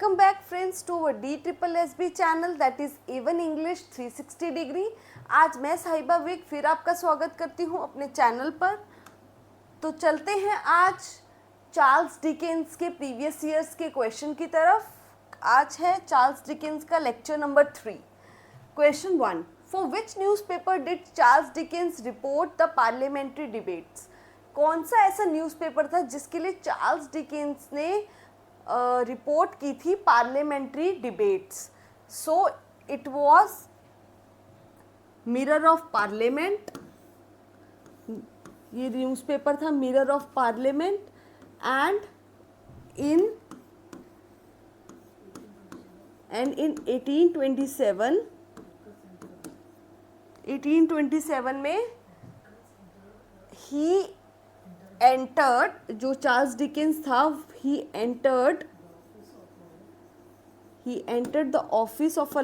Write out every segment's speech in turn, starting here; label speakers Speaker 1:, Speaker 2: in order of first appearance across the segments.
Speaker 1: Welcome back friends to our DSSB channel that is even English 360 degree. आज मैं साहिबा Wick फिर आपका स्वागत करती हूँ अपने चैनल पर। तो चलते हैं आज चार्ल्स डिकेंस के प्रीवियस ईयर्स के क्वेश्चन की तरफ। आज है चार्ल्स डिकेंस का lecture number 3। Question 1, for which newspaper did Charles Dickens report the parliamentary debates? कौन सा ऐसा न्यूज़पेपर था जिसके लिए चार्ल्स डिकेंस ने रिपोर्ट की थी parliamentary debates? So it was mirror of parliament. ये न्यूज़पेपर था mirror of parliament and in 1827 में ही एंटर्ड, जो चार्ल्स डिकेंस था he entered the office of a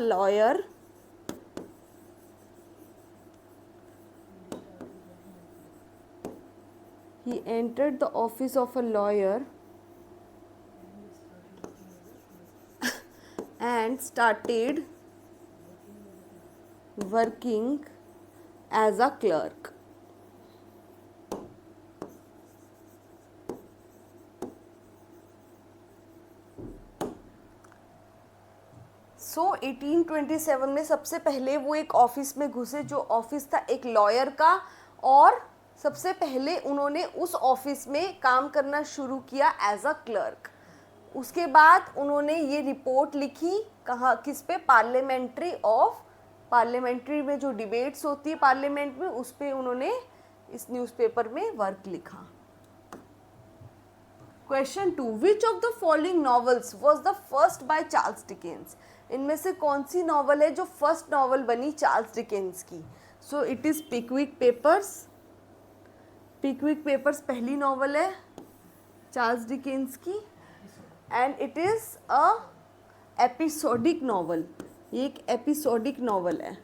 Speaker 1: lawyer and started working as a clerk. सो 1827 में सबसे पहले वो एक ऑफिस में घुसे, जो ऑफिस था एक लॉयर का, और सबसे पहले उन्होंने उस ऑफिस में काम करना शुरू किया एज अ क्लर्क। उसके बाद उन्होंने ये रिपोर्ट लिखी, कहाँ, किस पे? पार्लियामेंट्री में जो डिबेट्स होती है पार्लियामेंट में, उस पे उन्होंने इस न्यूज़पेपर में वर्क लिखा। Question 2, which of the following novels was the first by Charles Dickens? इनमें से कौन सी नॉवल है जो फर्स्ट नॉवल बनी चार्ल्स डिकेंस की? So it is Pickwick Papers. Pickwick Papers पहली नॉवल है चार्ल्स डिकेंस की, and it is a episodic novel. ये एक एपिसोडिक नॉवल है।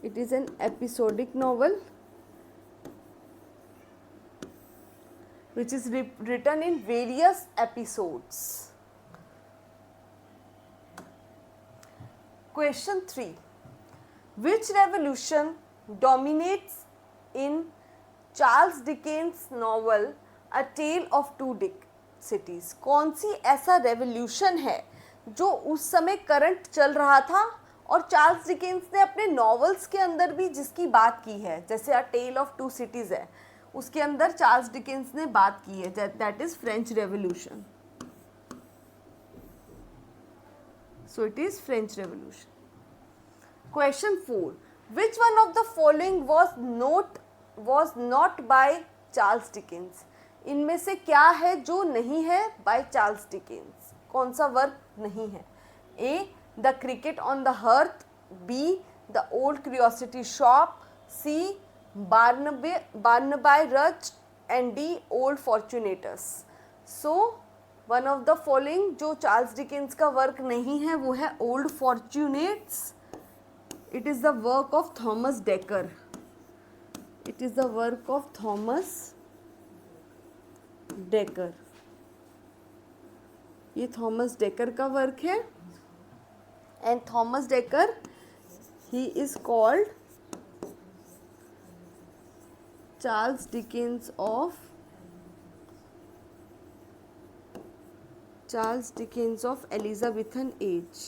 Speaker 1: It is an episodic novel which is written in various episodes. Question 3, which revolution dominates in Charles Dickens novel A Tale of Two Cities? कौन सी ऐसा revolution है जो उस समय current चल रहा था और चार्ल्स डिकेंस ने अपने नॉवेल्स के अंदर भी जिसकी बात की है, जैसे अ टेल ऑफ टू सिटीज़ है, उसके अंदर चार्ल्स डिकेंस ने बात की है, that is French revolution. So it is French revolution. Question 4, which one of the following was not bye Charles Dickens? इनमें से क्या है जो नहीं है बाय चार्ल्स डिकेंस? कौन सा वर्क नहीं है? A, the cricket on the hearth, B, the old curiosity shop, C, Barnaby Rudge, and D, Old Fortunatus. So one of the following जो चार्ल्स डिकेंस का वर्क नहीं है वो है Old Fortunatus. It is the work of Thomas Dekker. It is the work of Thomas Dekker. ये Thomas Dekker का work है, and Thomas Dekker he is called Charles Dickens of Elizabethan age.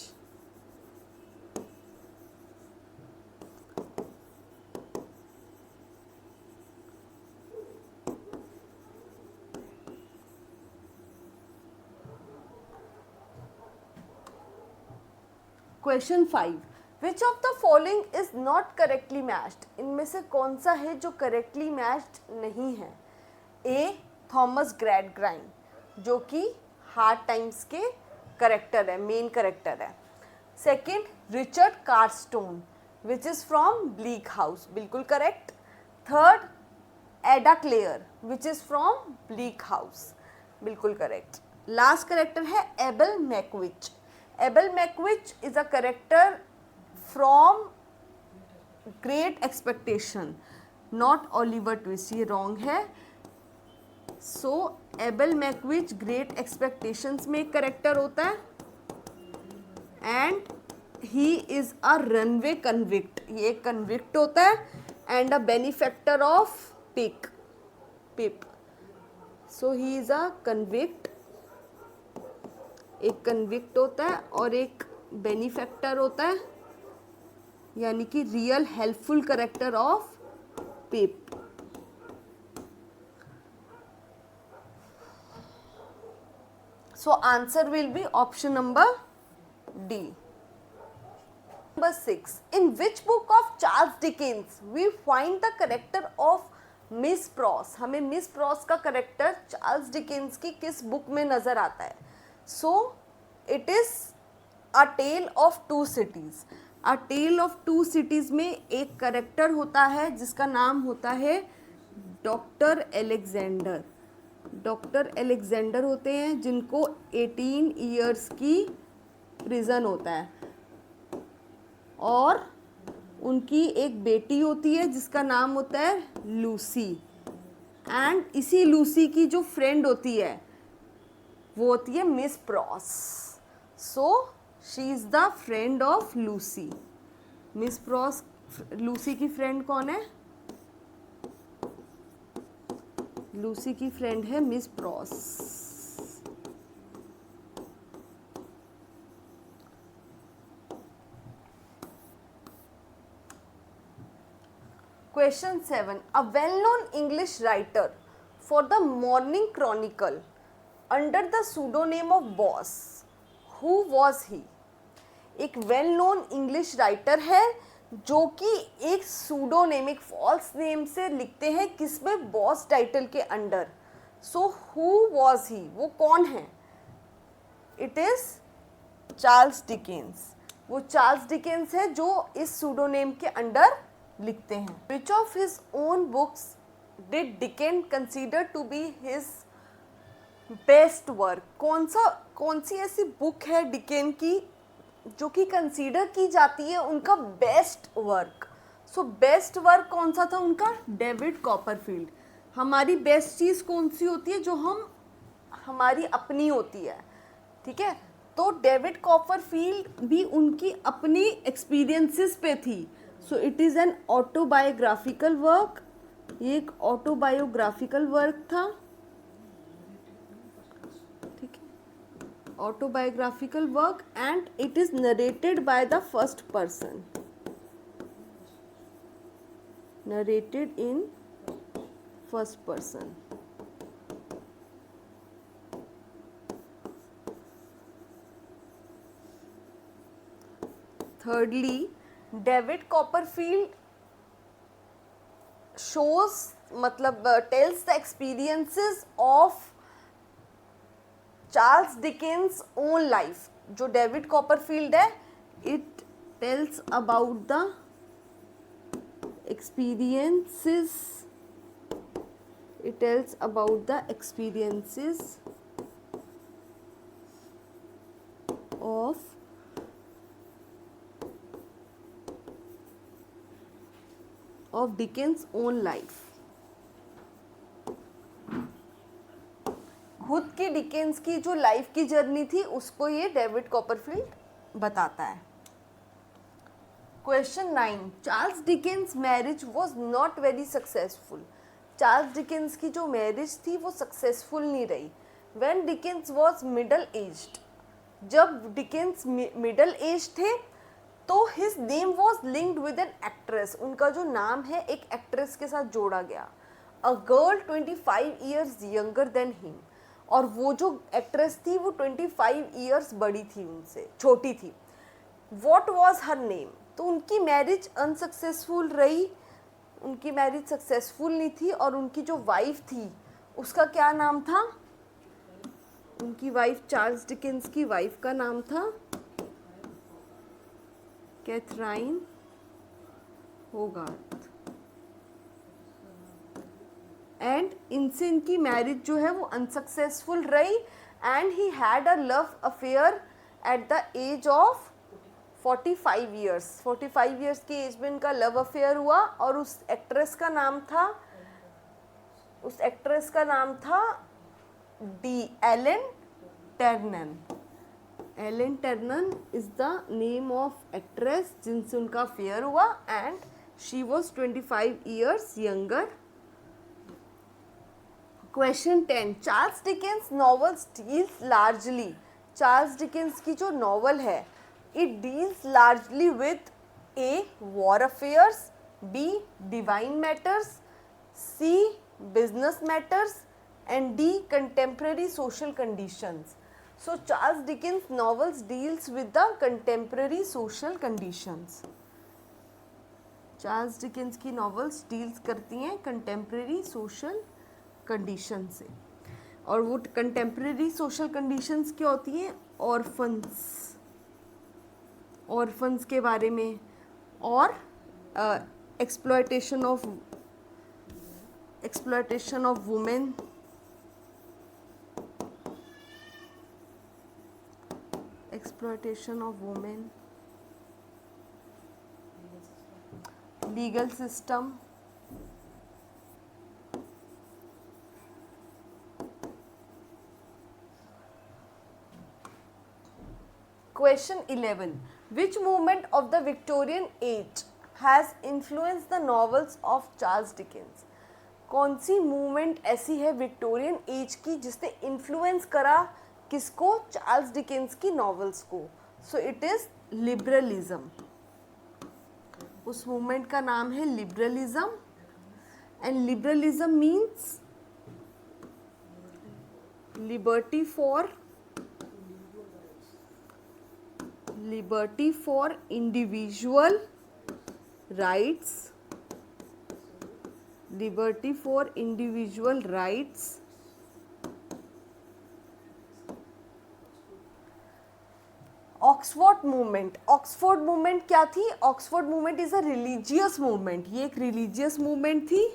Speaker 1: Question 5, which of the following is not correctly matched? इनमें से कौन सा है जो correctly matched नहीं है? ए, थॉमस ग्रैडग्राइन, जो कि हार्ड टाइम्स के करेक्टर है, मेन करेक्टर है। Second, Richard Carstone, which is from Bleak House, बिल्कुल correct. Third, Ada Clare, which is from Bleak House, बिल्कुल करेक्ट। लास्ट करेक्टर है Abel Magwitch. Abel Magwitch is a character from Great Expectation, not Oliver Twist, ये wrong है। So Abel Magwitch Great Expectations में एक character होता है, and he is a runaway convict, ये एक कन्विक्ट होता है, and a benefactor of pip, so he is a convict, एक कन्विक्ट होता है और एक बेनिफैक्टर होता है, यानी कि real helpful character of pip. So answer will be option number D. Number 6. In which book of Charles Dickens we find the character of Miss Pross? हमें मिस प्रॉस का करेक्टर चार्ल्स डिकेंस की किस book में नजर आता है? So it is A Tale of Two Cities. A Tale of Two Cities में एक करेक्टर होता है जिसका नाम होता है डॉक्टर एलेक्जेंडर. डॉक्टर एलेक्जेंडर होते हैं जिनको 18 इयर्स की प्रिजन होता है, और उनकी एक बेटी होती है जिसका नाम होता है लूसी, एंड इसी लूसी की जो फ्रेंड होती है वो होती है miss pros. So she is the friend of Lucy. Miss pros Lucy की फ्रेंड कौन है? लूसी की फ्रेंड है miss pros. Question 7. A well-known English writer for the Morning Chronicle under the pseudonym of Boss. Who was he? एक well known English writer है जो कि एक सूडोनेम, एक फॉल्स नेम से लिखते हैं, किसमें? बॉस टाइटल के under. So who was he? वो कौन है? It is Charles Dickens. वो चार्ल्स डिकेंस है जो इस सूडोनेम के अंडर लिखते हैं. Which of his own books did Dickens consider to be his best work? कौन सी ऐसी बुक है डिकेन की जो कि कंसीडर की जाती है उनका best work? So best work कौन सा था उनका? David Copperfield. हमारी बेस्ट चीज़ कौन सी होती है? जो हमारी अपनी होती है, ठीक है. तो डेविड कॉपरफील्ड भी उनकी अपनी एक्सपीरियंसेस पे थी. सो it is N autobiographical work. ये एक ऑटोबायोग्राफिकल वर्क था, ठीक है, autobiographical work, and it is narrated by the first person, narrated in first person. Thirdly, David Copperfield shows मतलब tells the experiences of Charles Dickens' own life. जो David Copperfield है, it tells about the experiences. It tells about the experiences of Dickens' own life. खुद की Dickens की जो life की journey थी उसको ये डेविड कॉपरफील्ड बताता है. Question 9. Charles Dickens marriage was not very successful. Charles Dickens की जो मैरिज थी वो सक्सेसफुल नहीं रही. When Dickens was middle aged, जब डिकेंस मिडल एज थे तो his name was linked with an actress. उनका जो नाम है एक एक्ट्रेस के साथ जोड़ा गया. A girl 25 years younger than him. और वो जो एक्ट्रेस थी वो 25 ईयर्स बड़ी थी, उनसे छोटी थी. What was her name? तो उनकी मैरिज अनसक्सेसफुल रही, उनकी मैरिज सक्सेसफुल नहीं थी. और उनकी जो वाइफ थी उसका क्या नाम था? उनकी वाइफ, चार्ल्स डिकेंस की वाइफ का नाम था कैथराइन होगार्थ. एंड इनसे इनकी मैरिज जो है वो अनसक्सेसफुल रही, and he had a love affair at the age of 45 years. 45 years की एज में इनका लव अफेयर हुआ, और उस एक्ट्रेस का नाम था उस एक्ट्रेस का नाम था Ellen Ternan. Ellen Ternan is the name of actress जिनसे उनका अफेयर हुआ and she was 25 years younger. Question 10. Charles Dickens novels deals largely. Charles Dickens की जो नॉवल है it deals largely with A war affairs, B divine matters, C business matters and D contemporary social conditions. So Charles Dickens novels deals with the contemporary social conditions. Charles Dickens की novels deals करती हैं contemporary social condition से. और वो contemporary social conditions क्या होती हैं? Orphans के बारे में और exploitation of women, legal system, Question 11. Which movement of the Victorian age has influenced the novels of Charles Dickens? कौन सी मूवमेंट ऐसी है विक्टोरियन एज की जिसने इन्फ्लुएंस करा किसको? चार्ल्स डिकेंस की नॉवेल्स को. So it is liberalism. उस मूवमेंट का नाम है liberalism and liberalism means liberty for individual rights, liberty for individual rights. Oxford movement क्या थी? Oxford movement is a religious movement. ये एक रिलीजियस मूवमेंट थी.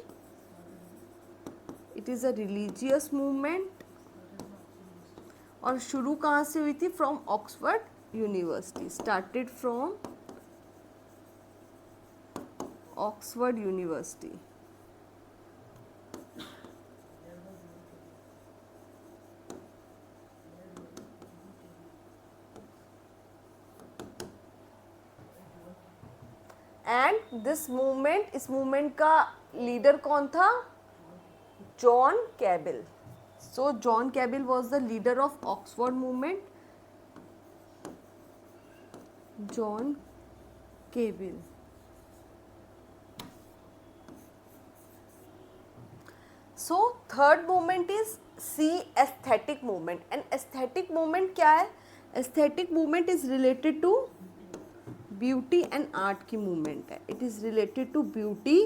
Speaker 1: It is a religious movement और शुरू कहाँ से हुई थी? From Oxford university. Started from Oxford university. And इस मूवमेंट का लीडर कौन था? John Keble. So John कैबिल was the leader of Oxford movement. John Keble. So third movement is C aesthetic movement. And aesthetic movement क्या है? Aesthetic movement is related to beauty and art की movement है. It is related to beauty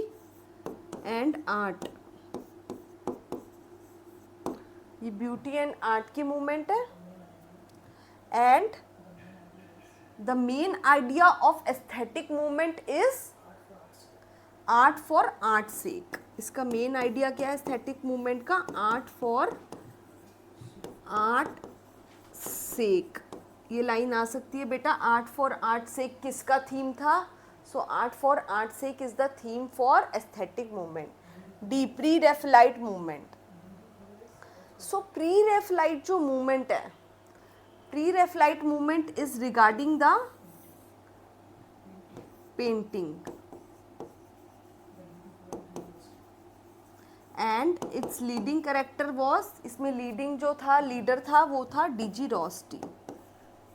Speaker 1: and art. ये beauty and art की movement है. And the main idea of aesthetic movement is art for art sake. इसका main idea क्या है aesthetic movement का? Art for art sake. ये line आ सकती है बेटा. आर्ट फॉर आर्ट सेक किसका थीम था? So art for art sake is the theme for aesthetic movement. D pre Raphaelite movement. So pre Raphaelite जो मूवमेंट है, pre Raphaelite movement is regarding the painting and its leading character was, इसमें leading जो था leader था वो था D G Rossetti.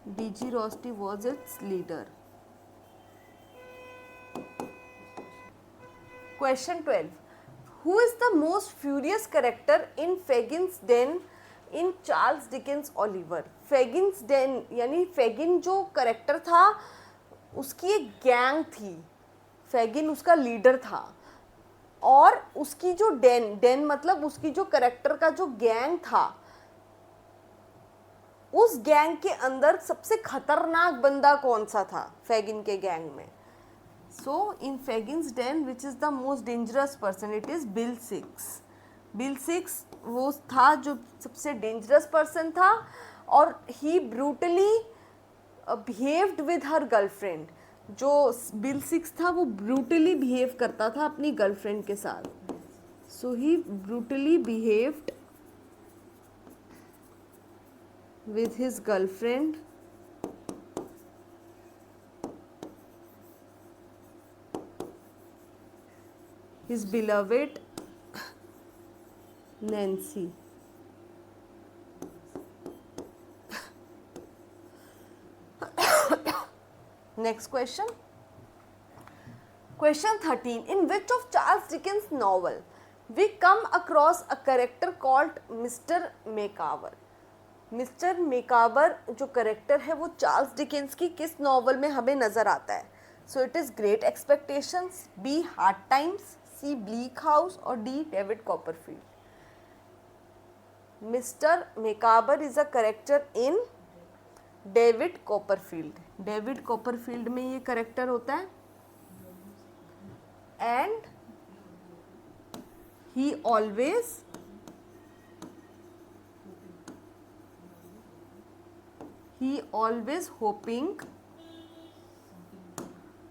Speaker 1: D G Rossetti was its leader. Question 12. Who is the most furious character in Fagin's Den in Charles Dickens Oliver? Fagin's Den यानी फेगिन जो character था उसकी एक गैंग थी. फेगिन उसका लीडर था और उसकी जो डेन मतलब उसकी जो करेक्टर का जो गैंग था, उस गैंग के अंदर सबसे खतरनाक बंदा कौन सा था फेगिन के गैंग में? So in Fagin's Den, which is the most dangerous person? It is Bill Six. Bill Six वो था जो सबसे dangerous person था और he brutally behaved with her girlfriend. जो Bill Six था वो brutally behave करता था अपनी गर्लफ्रेंड के साथ. So he brutally behaved with his girlfriend his beloved Nancy. Next question. Question 13. In which of Charles Dickens' novel we come across a character called Mr. Micawber? Mister Micawber जो character है वो Charles Dickens की किस novel में हमें नजर आता है? So it is Great Expectations, B Hard Times, C Bleak House और D David Copperfield. Mister Micawber is a character in David Copperfield. David Copperfield में ये करेक्टर होता है and he always hoping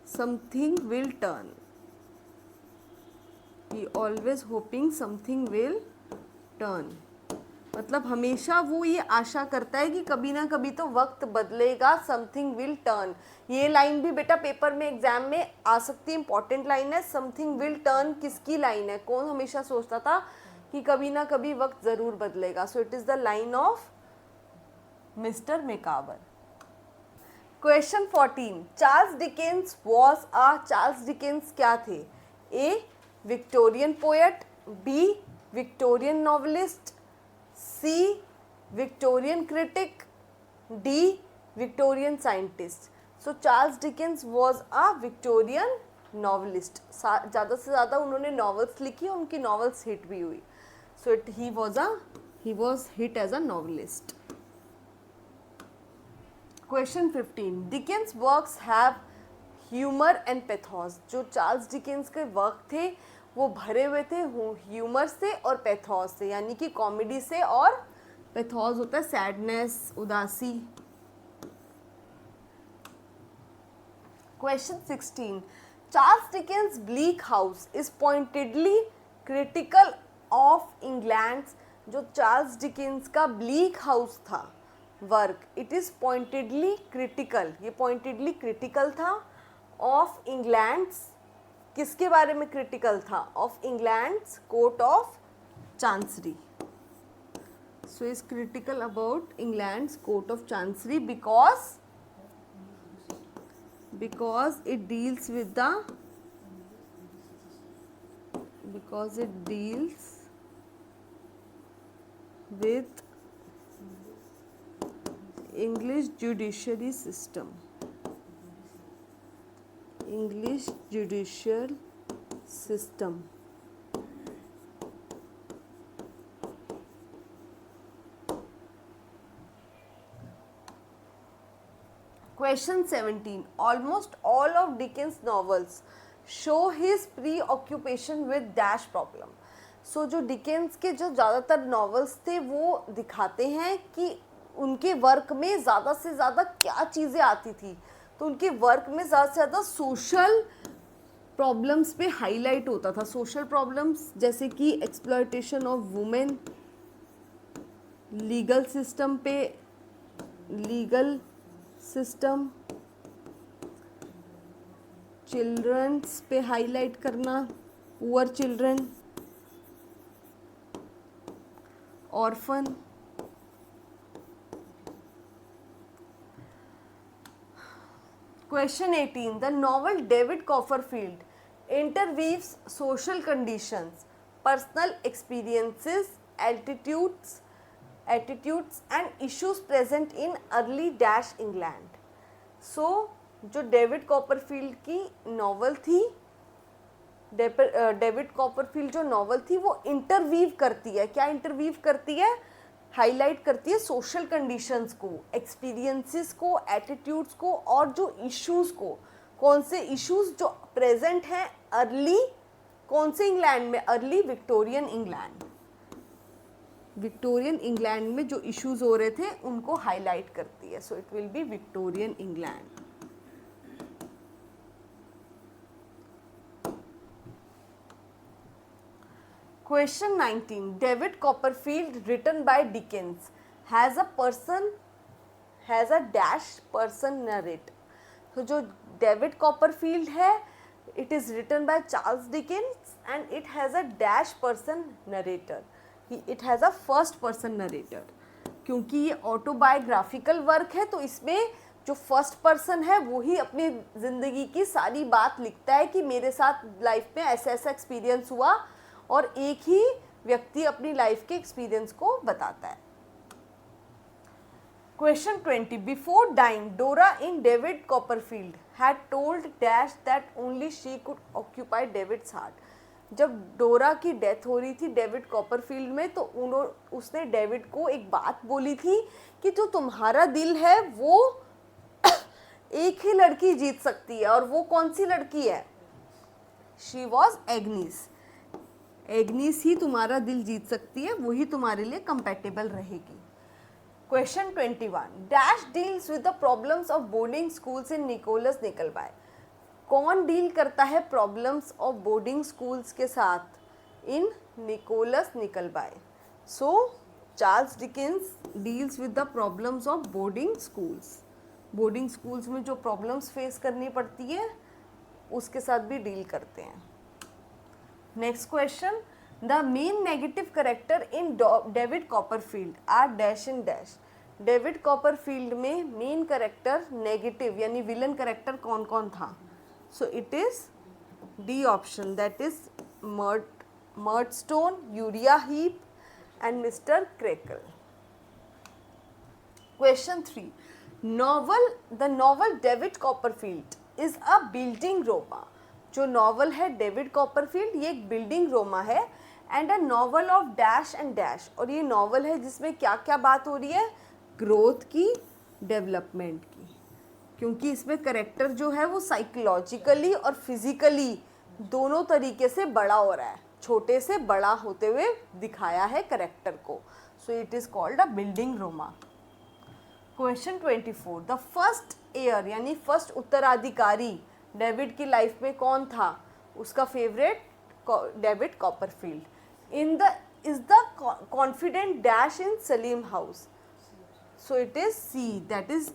Speaker 1: something will turn. He always hoping something will turn. मतलब हमेशा वो ये आशा करता है कि कभी ना कभी तो वक्त बदलेगा, समथिंग विल टर्न. ये लाइन भी बेटा पेपर में एग्जाम में आ सकती है, इंपॉर्टेंट लाइन है. समथिंग विल टर्न किसकी लाइन है? कौन हमेशा सोचता था कि कभी ना कभी वक्त जरूर बदलेगा? So it is the line of mister Micawber. Question 14. Charles Dickens was a. Charles Dickens क्या थे? A Victorian poet, B Victorian novelist, C Victorian critic, D Victorian scientist. So Charles Dickens was a Victorian novelist. ज़्यादा से ज़्यादा उन्होंने novels लिखी, उनकी novels hit भी हुई. So he was hit as a novelist. Question 15. Dickens works have humour and pathos. जो Charles Dickens के वर्क थे वो भरे हुए थे ह्यूमर से और पैथोस से, यानी कि कॉमेडी से, और पैथोस होता है सैडनेस, उदासी. Question 16. Charles Dickens bleak house is pointedly critical of England. जो चार्ल्स डिकेंस का ब्लीक हाउस था work, it is pointedly critical, ये पॉइंटेडली क्रिटिकल था ऑफ इंग्लैंड्स. किसके बारे में क्रिटिकल था? Of England's court of chancery. So is critical about England's court of chancery because it deals with English judiciary system. English judicial system. Question 17. Almost all of Dickens' novels show his preoccupation with dash problem. So जो Dickens के जो ज़्यादातर novels थे वो दिखाते हैं कि उनके वर्क में ज़्यादा से ज़्यादा क्या चीज़ें आती थी. तो उनके वर्क में ज़्यादा से ज़्यादा सोशल प्रॉब्लम्स पे हाईलाइट होता था. सोशल प्रॉब्लम्स जैसे कि exploitation of women, legal system, children's पे हाईलाइट करना, poor children, orphan. Question 18. The novel David Copperfield interweaves social conditions, personal experiences, attitudes and issues present in early dash England. So जो David Copperfield की novel थी, David Copperfield जो novel थी वो interview करती है. क्या इंटरवीव करती है? हाईलाइट करती है सोशल कंडीशंस को, एक्सपीरियंसेस को, एटीट्यूड्स को और जो इश्यूज को. कौन से इश्यूज जो प्रेजेंट हैं अर्ली कौन से इंग्लैंड में? Early Victorian England. Victorian England में जो इश्यूज हो रहे थे उनको हाईलाइट करती है. So it will be Victorian England. Question 19. David Copperfield, written by Dickens, has a dash person narrate. तो जो डेविड कॉपरफील्ड है, it is written by Charles Dickens and it has a dash person narrator. It has a first person narrator. क्योंकि ये autobiographical work है तो इसमें जो first person है वो ही अपनी ज़िंदगी की सारी बात लिखता है कि मेरे साथ लाइफ में ऐसा ऐसा एक्सपीरियंस हुआ, और एक ही व्यक्ति अपनी लाइफ के एक्सपीरियंस को बताता है. Question 20. Before dying, Dora in David Copperfield had told Dash that only she could occupy David's heart. जब डोरा की डेथ हो रही थी डेविड कॉपरफील्ड में, तो उसने डेविड को एक बात बोली थी कि जो तुम्हारा दिल है वो एक ही लड़की जीत सकती है, और वो कौन सी लड़की है? She was Ignis. एग्निस ही तुम्हारा दिल जीत सकती है, वही तुम्हारे लिए कंपेटेबल रहेगी. Question 21. Dash deals with the problems of boarding schools in Nicholas Nickleby. कौन डील करता है प्रॉब्लम्स ऑफ बोर्डिंग स्कूल्स के साथ in Nicholas Nickleby? So Charles Dickens deals with the problems of boarding schools. Boarding schools में जो problems face करनी पड़ती है उसके साथ भी डील करते हैं. Next question. The main negative character in David Copperfield are dash in dash. David Copperfield में मेन करेक्टर नेगेटिव यानी विलन करेक्टर कौन कौन था? So it is D option, that is Murdstone, Uriah Heep and mister Creakle. Question 3. The novel David Copperfield is a bildungsroman. जो novel है David Copperfield ये एक building Roma है, and a novel of dash and dash. और ये novel है जिसमें क्या क्या बात हो रही है? ग्रोथ की, डेवलपमेंट की. क्योंकि इसमें करेक्टर जो है वो साइकोलॉजिकली और फिजिकली दोनों तरीके से बड़ा हो रहा है, छोटे से बड़ा होते हुए दिखाया है करेक्टर को. So it is called a building Roma. Question 24. The first air यानी फर्स्ट उत्तराधिकारी डेविड की लाइफ में कौन था? उसका favourite David Copperfield. is the confident dash in Salim House? So it is C, that is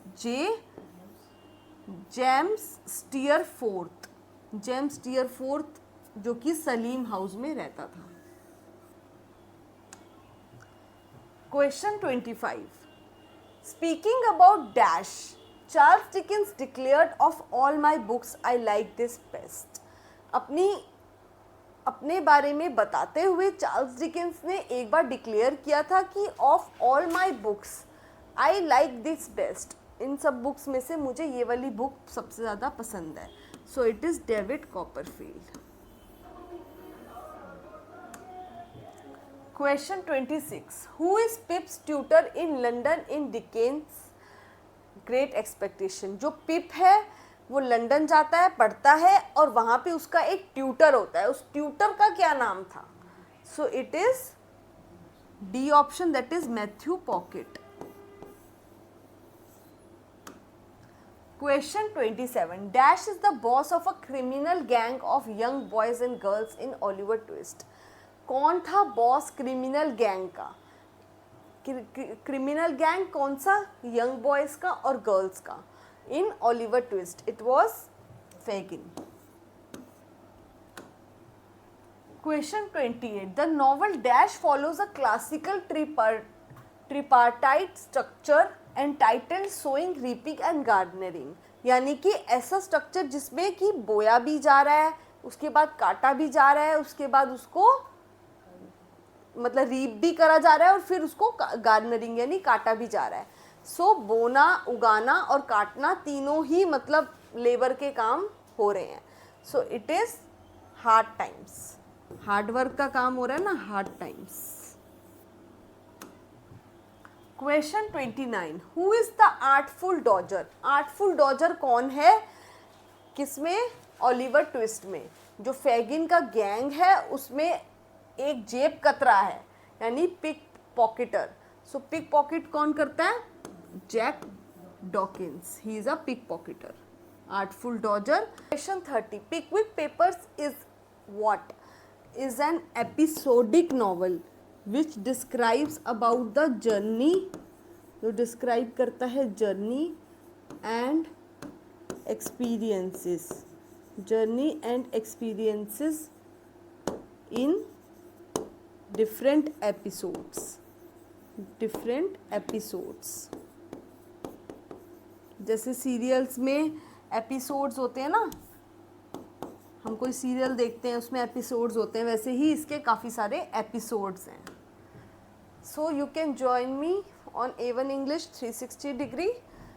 Speaker 1: James Steerforth. James Steerforth जो कि Salem House में रहता था. Question 25. Speaking about dash, Charles Dickens declared of all my books I like this best. अपने बारे में बताते हुए चार्ल्स डिकेंस ने एक बार डिक्लेयर किया था कि of all my books I like this best. इन सब बुक्स में से मुझे ये वाली बुक सबसे ज़्यादा पसंद है. So it is David Copperfield. Question 26. Who is पिप्स tutor in London in Dickens great expectation. जो पिप है वो लंदन जाता है, पढ़ता है, और वहाँ पे उसका एक ट्यूटर होता है. उस ट्यूटर का क्या नाम था? So it is D option, that is Matthew pocket. Question 27. Dash is the boss of a criminal gang of young boys and girls in Oliver Twist. कौन था बॉस क्रिमिनल गैंग का? क्रिमिनल गैंग कौन सा? Young boys का और girls का. In Oliver Twist it was Fagin. Question 28. The novel Dash follows a classical tripartite structure entitled sowing, reaping and garnering. यानी कि ऐसा स्ट्रक्चर जिसमें कि बोया भी जा रहा है, उसके बाद काटा भी जा रहा है, उसके बाद उसको मतलब रीप भी करा जा रहा है, और फिर उसको गार्डनरिंग यानी काटा भी जा रहा है. सो बोना, उगाना और काटना तीनों ही मतलब लेबर के काम हो रहे हैं. सो it is hard times. Hard work का काम हो रहा है ना, hard times. Question 29. Who is the artful Dodger. Artful Dodger कौन है? किसमें? ओलिवर ट्विस्ट में. जो फेगिन का गैंग है उसमें एक जेब कतरा है यानी pick pocketer. So pick pocket कौन करता है? Jack Dawkins. He is a pick pocketer. Artful Dodger. Question 30. Pickwick Papers is what. is an episodic novel which describes about the journey, जो describe करता है journey and experiences in different episodes. जैसे serials में episodes होते हैं ना, हम कोई सीरियल देखते हैं उसमें एपिसोड्स होते हैं, वैसे ही इसके काफ़ी सारे एपिसोड्स हैं. So you can join me on A1 English 360 degree.